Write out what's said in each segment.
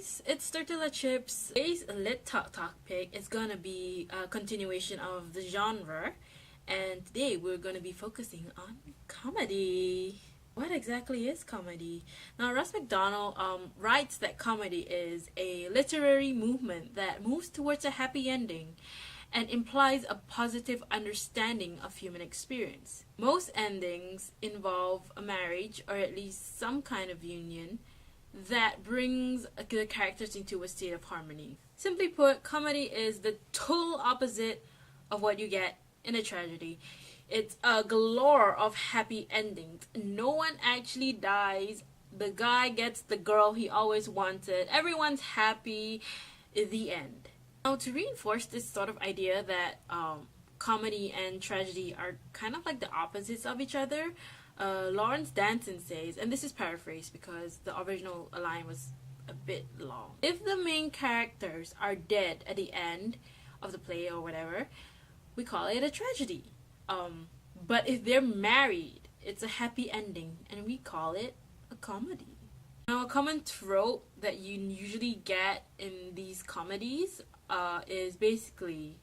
guys, it's Tortilla Chips. Today's LitTalk topic is gonna be a continuation of the genre, and today we're gonna be focusing on comedy. What exactly is comedy? Now, Russ McDonald writes that comedy is a literary movement that moves towards a happy ending and implies a positive understanding of human experience. Most endings involve a marriage or at least some kind of union that brings the characters into a state of harmony. Simply put, comedy is the total opposite of what you get in a tragedy. It's a galore of happy endings. No one actually dies. The guy gets the girl he always wanted. Everyone's happy. The end. Now, to reinforce this sort of idea that comedy and tragedy are kind of like the opposites of each other, Lawrence Danson says, and this is paraphrased because the original line was a bit long: if the main characters are dead at the end of the play or whatever, we call it a tragedy. But if they're married, it's a happy ending, and we call it a comedy. Now, a common trope that you usually get in these comedies is basically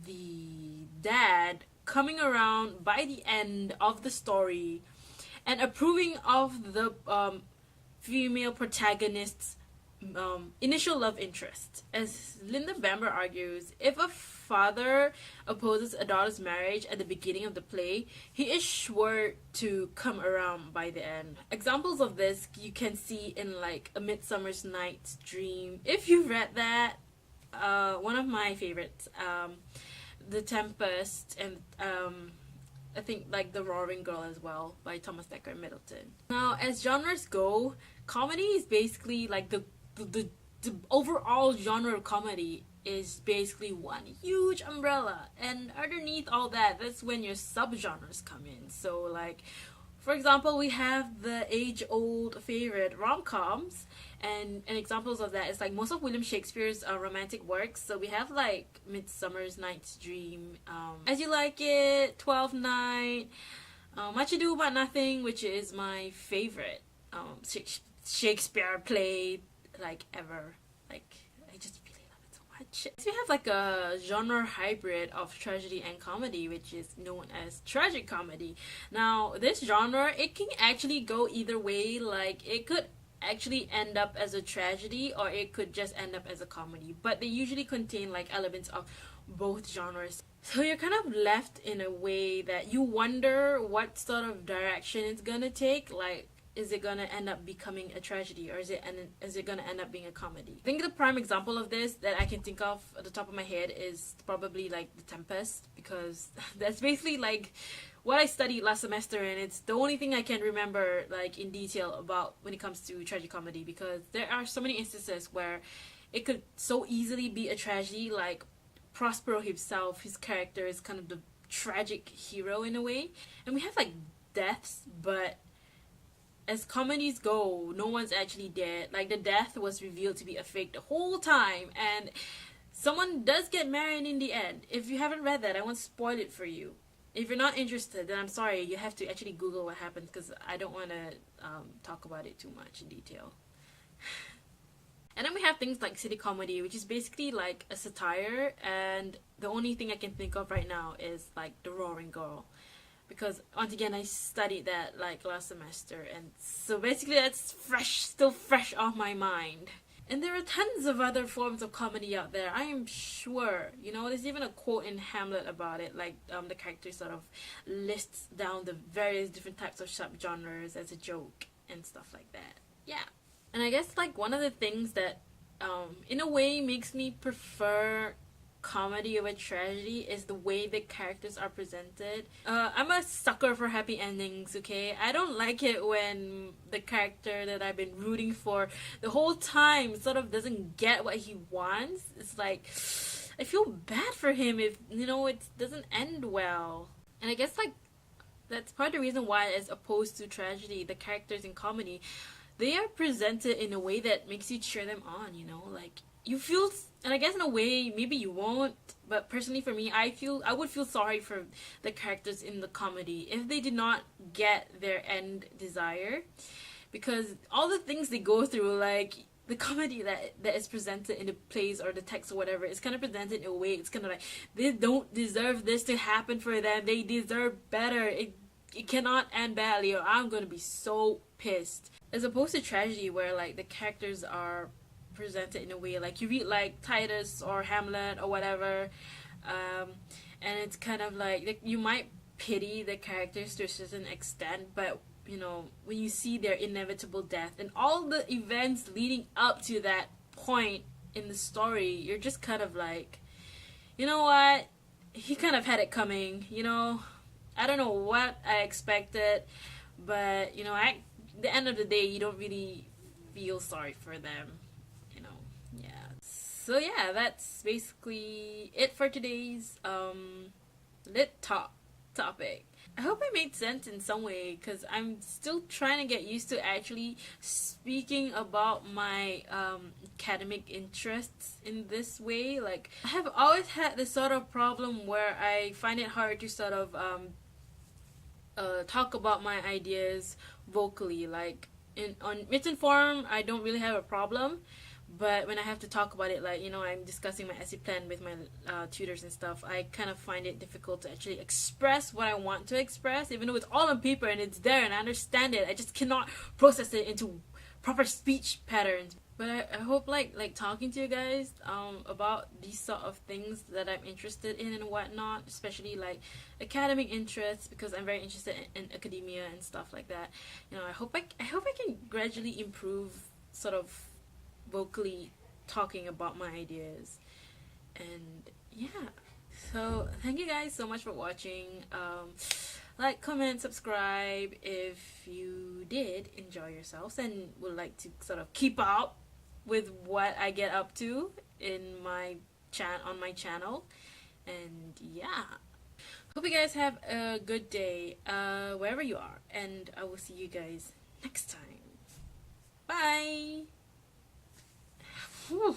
the dad coming around by the end of the story and approving of the female protagonist's initial love interest. As Linda Bamber argues, if a father opposes a daughter's marriage at the beginning of the play, he is sure to come around by the end. Examples of this you can see in like A Midsummer's Night's Dream. If you've read that, one of my favorites, The Tempest, and I think like The Roaring Girl as well by Thomas Dekker Middleton. Now, as genres go, comedy is basically like the overall genre of comedy is basically one huge umbrella, and underneath all that, that's when your subgenres come in. So like, for example, we have the age-old favorite rom-coms, and examples of that is like most of William Shakespeare's romantic works. So we have like Midsummer's Night's Dream, As You Like It, Twelfth Night, Much Ado About Nothing, which is my favorite Shakespeare play like ever. Like, I just really love it so much. So we have like a genre hybrid of tragedy and comedy, which is known as tragic comedy. Now, this genre, it can actually go either way. Like, it could actually end up as a tragedy, or it could just end up as a comedy, but they usually contain like elements of both genres. So you're kind of left in a way that you wonder what sort of direction it's gonna take. Like, is it gonna end up becoming a tragedy, or is it gonna end up being a comedy? I think the prime example of this that I can think of at the top of my head is probably like The Tempest, because that's basically like what I studied last semester, and it's the only thing I can remember like in detail about when it comes to tragic comedy, because there are so many instances where it could so easily be a tragedy. Like Prospero himself, his character is kind of the tragic hero in a way, and we have like deaths, but as comedies go, no one's actually dead. Like, the death was revealed to be a fake the whole time, and someone does get married in the end. If you haven't read that, I won't spoil it for you. If you're not interested, then I'm sorry, you have to actually Google what happens, because I don't want to talk about it too much in detail. And then we have things like city comedy, which is basically like a satire, and the only thing I can think of right now is like The Roaring Girl, because once again I studied that like last semester, and so basically that's still fresh off my mind. And there are tons of other forms of comedy out there, I am sure. You know, there's even a quote in Hamlet about it, like the character sort of lists down the various different types of subgenres as a joke and stuff like that. Yeah. And I guess like one of the things that in a way makes me prefer comedy over tragedy is the way the characters are presented. I'm a sucker for happy endings, okay? I don't like it when the character that I've been rooting for the whole time sort of doesn't get what he wants. It's like, I feel bad for him if, you know, it doesn't end well. And I guess like that's part of the reason why, as opposed to tragedy, the characters in comedy, they are presented in a way that makes you cheer them on, you know? Like, you feel, and I guess in a way maybe you won't, but personally for me, I would feel sorry for the characters in the comedy if they did not get their end desire, because all the things they go through, like, the comedy that is presented in the plays or the text or whatever is kind of presented in a way it's kind of like they don't deserve this to happen for them. They deserve better. It cannot end badly or I'm gonna be so pissed. As opposed to tragedy where like the characters are presented in a way like you read like Titus or Hamlet or whatever, and it's kind of like you might pity the characters to a certain extent, but you know, when you see their inevitable death and all the events leading up to that point in the story, you're just kind of like, you know what? He kind of had it coming, you know? I don't know what I expected, but, you know, at the end of the day, you don't really feel sorry for them, you know? Yeah. So, yeah, that's basically it for today's lit talk topic. I hope it made sense in some way because I'm still trying to get used to actually speaking about my academic interests in this way. Like, I have always had this sort of problem where I find it hard to sort of talk about my ideas vocally. Like, on written form, I don't really have a problem. But when I have to talk about it, like, you know, I'm discussing my essay plan with my tutors and stuff, I kind of find it difficult to actually express what I want to express, even though it's all on paper and it's there and I understand it. I just cannot process it into proper speech patterns. But I hope, like talking to you guys about these sort of things that I'm interested in and whatnot, especially, like, academic interests, because I'm very interested in academia and stuff like that. You know, I hope I can gradually improve sort of vocally talking about my ideas. And yeah, so thank you guys so much for watching. Like, comment, subscribe if you did enjoy yourselves and would like to sort of keep up with what I get up to in my on my channel. And yeah, hope you guys have a good day wherever you are, and I will see you guys next time. Bye. Whew.